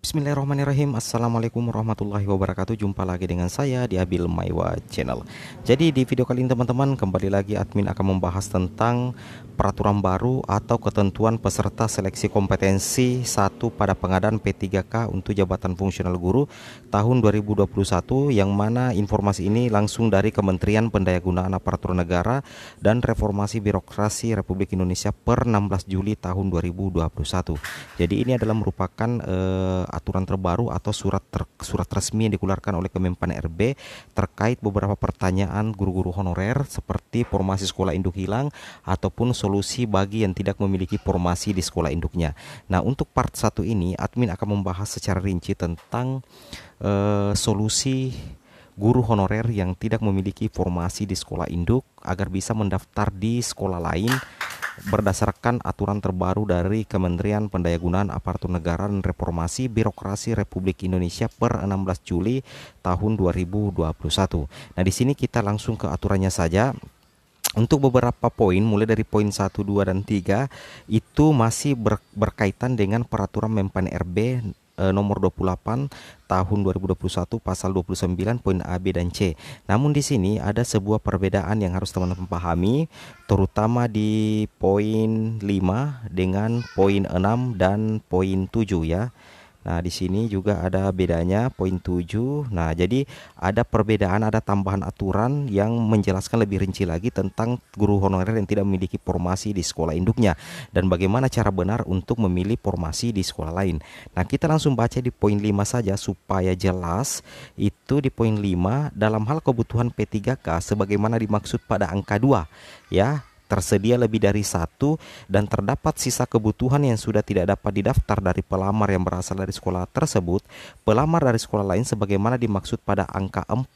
Bismillahirrahmanirrahim. Assalamualaikum warahmatullahi wabarakatuh. Jumpa lagi dengan saya di Abil Maiwa Channel. Jadi di video kali ini teman-teman, kembali lagi admin akan membahas tentang peraturan baru atau ketentuan peserta seleksi kompetensi 1 pada pengadaan P3K untuk jabatan fungsional guru tahun 2021, yang mana informasi ini langsung dari Kementerian Pendayagunaan Aparatur Negara dan Reformasi Birokrasi Republik Indonesia per 16 Juli tahun 2021. Jadi ini adalah merupakan aturan terbaru atau surat resmi yang dikeluarkan oleh Kemenpan RB terkait beberapa pertanyaan guru-guru honorer seperti formasi sekolah induk hilang ataupun solusi bagi yang tidak memiliki formasi di sekolah induknya. Nah, untuk part 1 ini admin akan membahas secara rinci tentang solusi guru honorer yang tidak memiliki formasi di sekolah induk agar bisa mendaftar di sekolah lain berdasarkan aturan terbaru dari Kementerian Pendayagunaan Aparatur Negara dan Reformasi Birokrasi Republik Indonesia per 16 Juli tahun 2021. Nah, di sini kita langsung ke aturannya saja. Untuk beberapa poin, mulai dari poin 1, 2, dan 3, itu masih berkaitan dengan peraturan Menpan RB nomor 28 tahun 2021 pasal 29 poin A, B, dan C. Namun di sini ada sebuah perbedaan yang harus teman-teman pahami, terutama di poin 5 dengan poin 6 dan poin 7 ya. Nah, di sini juga ada bedanya poin 7. Nah, jadi ada perbedaan, ada tambahan aturan yang menjelaskan lebih rinci lagi tentang guru honorer yang tidak memiliki formasi di sekolah induknya dan bagaimana cara benar untuk memilih formasi di sekolah lain. Nah, kita langsung baca di poin 5 saja supaya jelas. Itu di poin 5, dalam hal kebutuhan P3K sebagaimana dimaksud pada angka 2 ya, tersedia lebih dari satu dan terdapat sisa kebutuhan yang sudah tidak dapat didaftar dari pelamar yang berasal dari sekolah tersebut, pelamar dari sekolah lain sebagaimana dimaksud pada angka 4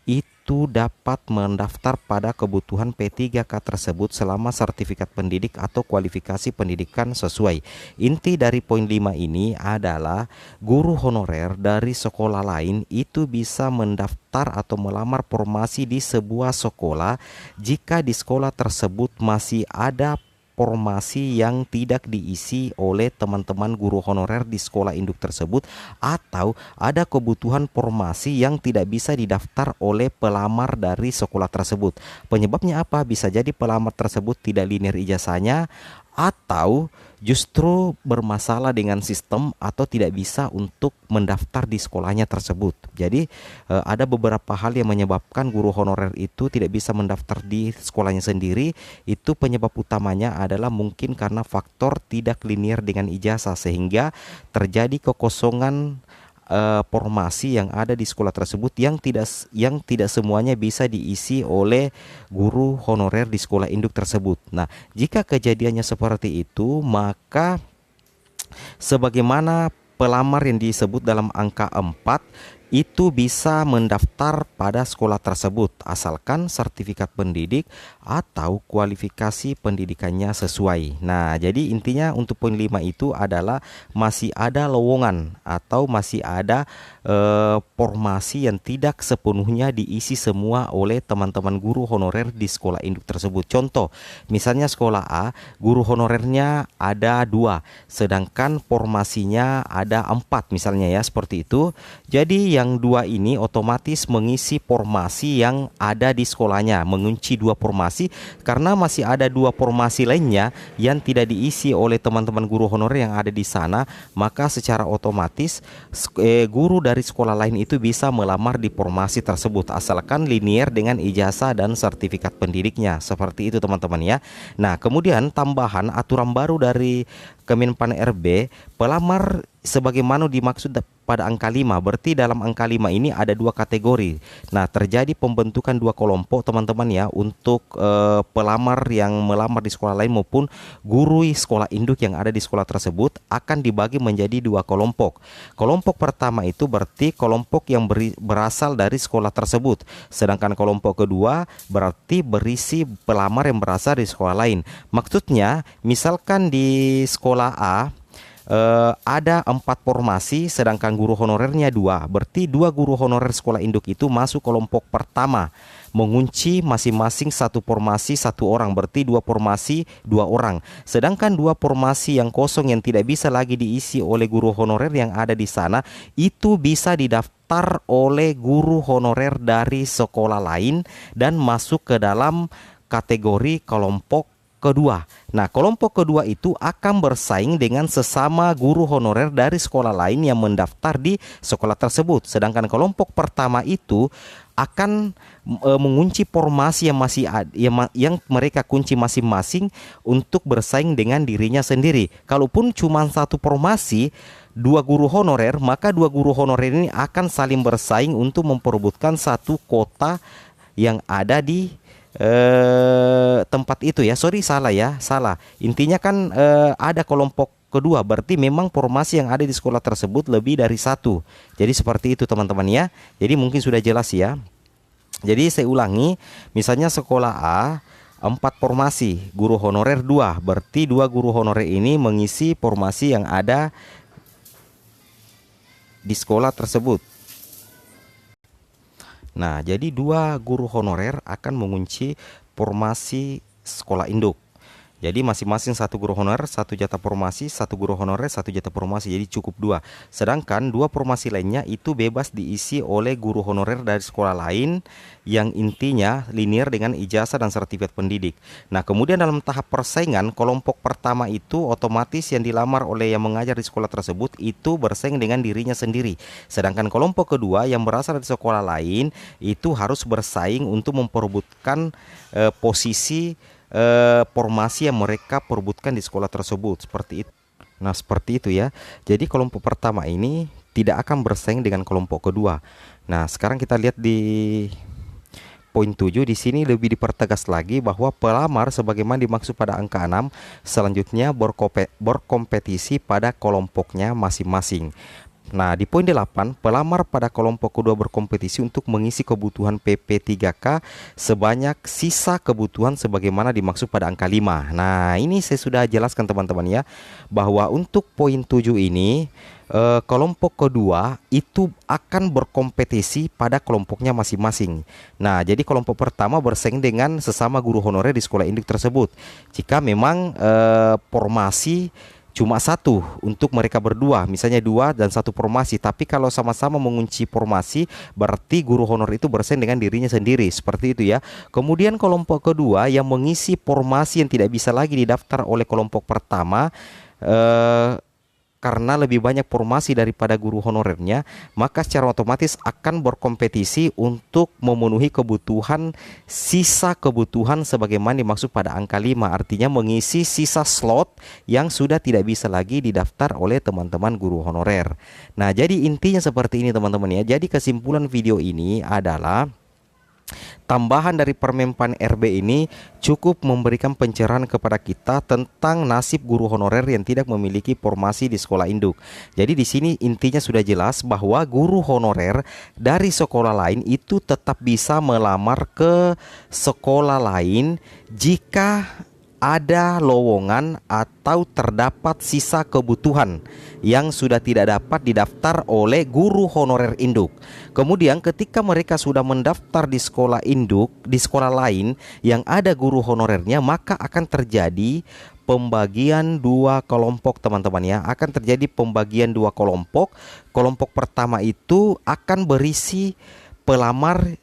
itu dapat mendaftar pada kebutuhan P3K tersebut selama sertifikat pendidik atau kualifikasi pendidikan sesuai. Inti dari poin 5 ini adalah guru honorer dari sekolah lain itu bisa mendaftar atau melamar formasi di sebuah sekolah jika di sekolah tersebut masih ada formasi yang tidak diisi oleh teman-teman guru honorer di sekolah induk tersebut, atau ada kebutuhan formasi yang tidak bisa didaftar oleh pelamar dari sekolah tersebut. Penyebabnya apa? Bisa jadi pelamar tersebut tidak linear ijazahnya, atau justru bermasalah dengan sistem atau tidak bisa untuk mendaftar di sekolahnya tersebut. Jadi ada beberapa hal yang menyebabkan guru honorer itu tidak bisa mendaftar di sekolahnya sendiri. Itu penyebab utamanya adalah mungkin karena faktor tidak linear dengan ijazah sehingga terjadi kekosongan formasi yang ada di sekolah tersebut yang tidak semuanya bisa diisi oleh guru honorer di sekolah induk tersebut. Nah, jika kejadiannya seperti itu, maka sebagaimana pelamar yang disebut dalam angka 4 itu bisa mendaftar pada sekolah tersebut asalkan sertifikat pendidik atau kualifikasi pendidikannya sesuai. Nah, jadi intinya untuk poin 5 itu adalah masih ada lowongan atau masih ada formasi yang tidak sepenuhnya diisi semua oleh teman-teman guru honorer di sekolah induk tersebut. Contoh, misalnya sekolah A, guru honorernya ada 2, sedangkan formasinya ada 4 misalnya ya, seperti itu. Jadi yang 2 ini otomatis mengisi formasi yang ada di sekolahnya, mengunci 2 formasi karena masih ada 2 formasi lainnya yang tidak diisi oleh teman-teman guru honorer yang ada di sana, maka secara otomatis guru dari sekolah lain itu bisa melamar di formasi tersebut asalkan linear dengan ijazah dan sertifikat pendidiknya. Seperti itu teman-teman ya. Nah, kemudian tambahan aturan baru dari Kemenpan RB, pelamar sebagaimana dimaksud pada angka 5, berarti dalam angka 5 ini ada 2 kategori. Nah, terjadi pembentukan 2 kelompok teman-teman ya, untuk pelamar yang melamar di sekolah lain maupun guru sekolah induk yang ada di sekolah tersebut akan dibagi menjadi 2 kelompok. Kelompok pertama itu berarti kelompok yang berasal dari sekolah tersebut, sedangkan kelompok kedua berarti berisi pelamar yang berasal dari sekolah lain. Maksudnya, misalkan di sekolah A ada 4 formasi sedangkan guru honorernya 2. Berarti 2 guru honorer sekolah induk itu masuk kelompok pertama, mengunci masing-masing satu formasi 1 orang, berarti 2 formasi 2 orang. Sedangkan 2 formasi yang kosong yang tidak bisa lagi diisi oleh guru honorer yang ada di sana itu bisa didaftar oleh guru honorer dari sekolah lain dan masuk ke dalam kategori kelompok kedua. Nah, kelompok kedua itu akan bersaing dengan sesama guru honorer dari sekolah lain yang mendaftar di sekolah tersebut. Sedangkan kelompok pertama itu akan mengunci formasi yang yang mereka kunci masing-masing untuk bersaing dengan dirinya sendiri. Kalaupun cuma satu formasi 2 guru honorer, maka 2 guru honorer ini akan saling bersaing untuk memperebutkan satu kota yang ada di tempat itu ya. Salah. Intinya kan ada kelompok kedua, berarti memang formasi yang ada di sekolah tersebut lebih dari 1. Jadi seperti itu teman-teman ya. Jadi mungkin sudah jelas ya. Jadi saya ulangi, misalnya sekolah A 4 formasi, guru honorer 2, berarti 2 guru honorer ini mengisi formasi yang ada di sekolah tersebut. Nah, jadi 2 guru honorer akan mengunci formasi sekolah induk. Jadi masing-masing 1 guru honorer, 1 jatah formasi, 1 guru honorer, 1 jatah formasi. Jadi cukup 2. Sedangkan 2 formasi lainnya itu bebas diisi oleh guru honorer dari sekolah lain yang intinya linear dengan ijazah dan sertifikat pendidik. Nah, kemudian dalam tahap persaingan, kelompok pertama itu otomatis yang dilamar oleh yang mengajar di sekolah tersebut itu bersaing dengan dirinya sendiri. Sedangkan kelompok kedua yang berasal dari sekolah lain itu harus bersaing untuk memperebutkan posisi formasi yang mereka perebutkan di sekolah tersebut. Seperti itu. Nah, seperti itu ya. Jadi kelompok pertama ini tidak akan bersaing dengan kelompok kedua. Nah, sekarang kita lihat di poin 7 di sini lebih dipertegas lagi bahwa pelamar sebagaimana dimaksud pada angka 6 selanjutnya berkompetisi pada kelompoknya masing-masing. Nah, di poin 8, pelamar pada kelompok kedua berkompetisi untuk mengisi kebutuhan PP3K sebanyak sisa kebutuhan sebagaimana dimaksud pada angka 5. Nah, ini saya sudah jelaskan teman-teman ya, bahwa untuk poin 7 ini kelompok kedua itu akan berkompetisi pada kelompoknya masing-masing. Nah, jadi kelompok pertama bersaing dengan sesama guru honorer di sekolah induk tersebut. Jika memang formasi cuma 1 untuk mereka berdua, misalnya 2 dan 1 formasi. Tapi kalau sama-sama mengunci formasi, berarti guru honor itu bersaing dengan dirinya sendiri. Seperti itu ya. Kemudian kelompok kedua yang mengisi formasi yang tidak bisa lagi didaftar oleh kelompok pertama, karena lebih banyak formasi daripada guru honorernya, maka secara otomatis akan berkompetisi untuk memenuhi kebutuhan, sisa kebutuhan sebagaimana dimaksud pada angka 5. Artinya mengisi sisa slot yang sudah tidak bisa lagi didaftar oleh teman-teman guru honorer. Nah, jadi intinya seperti ini teman-teman ya. Jadi kesimpulan video ini adalah tambahan dari Permenpan RB ini cukup memberikan pencerahan kepada kita tentang nasib guru honorer yang tidak memiliki formasi di sekolah induk. Jadi di sini intinya sudah jelas bahwa guru honorer dari sekolah lain itu tetap bisa melamar ke sekolah lain jika ada lowongan atau terdapat sisa kebutuhan yang sudah tidak dapat didaftar oleh guru honorer induk. Kemudian ketika mereka sudah mendaftar di sekolah induk, di sekolah lain yang ada guru honorernya, maka akan terjadi pembagian 2 kelompok teman-teman ya. Akan terjadi pembagian 2 kelompok. Kelompok pertama itu akan berisi pelamar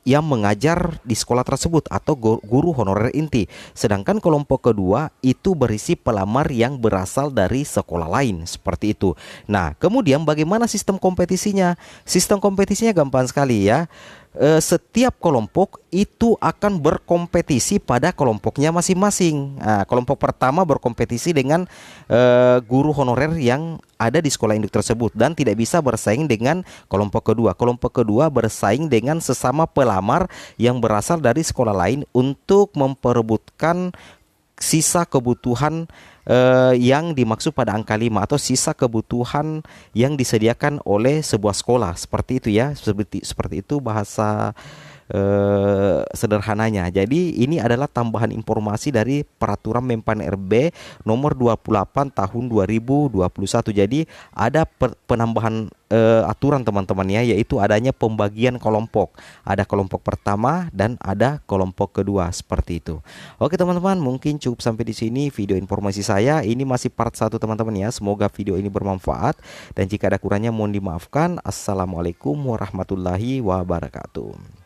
yang mengajar di sekolah tersebut atau guru honorer inti. Sedangkan kelompok kedua itu berisi pelamar yang berasal dari sekolah lain. Seperti itu. Nah, kemudian bagaimana sistem kompetisinya? Sistem kompetisinya gampang sekali ya. Setiap kelompok itu akan berkompetisi pada kelompoknya masing-masing. Nah, kelompok pertama berkompetisi dengan guru honorer yang ada di sekolah induk tersebut dan tidak bisa bersaing dengan kelompok kedua. Kelompok kedua bersaing dengan sesama pelamar yang berasal dari sekolah lain untuk memperebutkan sisa kebutuhan yang dimaksud pada angka 5 atau sisa kebutuhan yang disediakan oleh sebuah sekolah. Seperti itu ya. Seperti itu bahasa sederhananya. Jadi ini adalah tambahan informasi dari peraturan Menpan RB nomor 28 tahun 2021. Jadi ada penambahan aturan teman-teman ya, yaitu adanya pembagian kelompok. Ada kelompok pertama dan ada kelompok kedua seperti itu. Oke teman-teman, mungkin cukup sampai di sini video informasi saya. Ini masih part 1 teman-teman ya. Semoga video ini bermanfaat dan jika ada kurangnya mohon dimaafkan. Assalamualaikum warahmatullahi wabarakatuh.